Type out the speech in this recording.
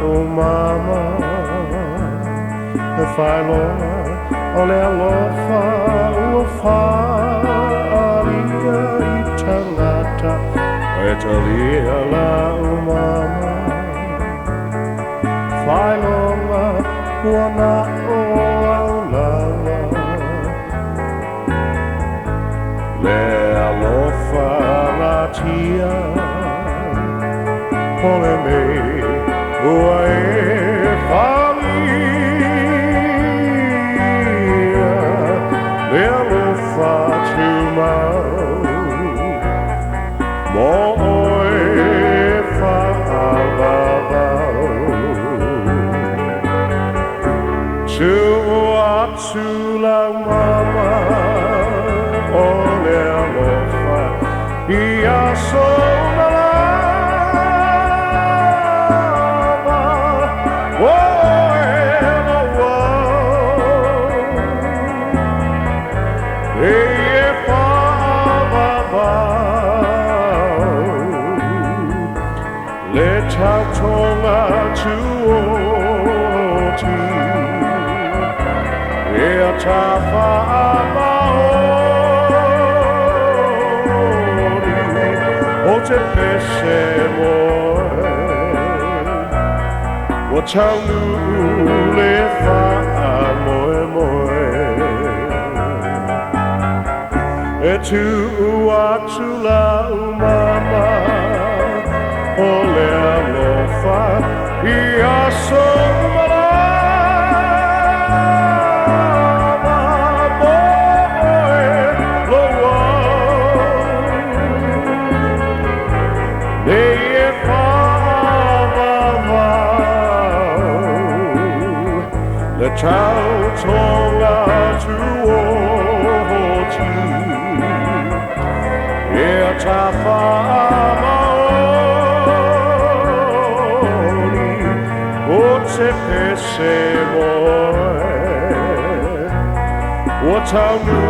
oh mama, if I ole alofa ufa alia italata etalia la oh mama, Whailonga wana o aulawa Le alofa la tia Pole me ua e whalia Le alofa tu mau Mo oe whaavavau Tu la mama ole alofa ia sona lava oela e whaavavau le tautonga tuoti Ea tafa amaori O te pese moe O taunu le wha moe moe E tu atu la umama O le alofa Ia somala Le tautonga tuoti Ea tafa amaori O te pese moe O taunu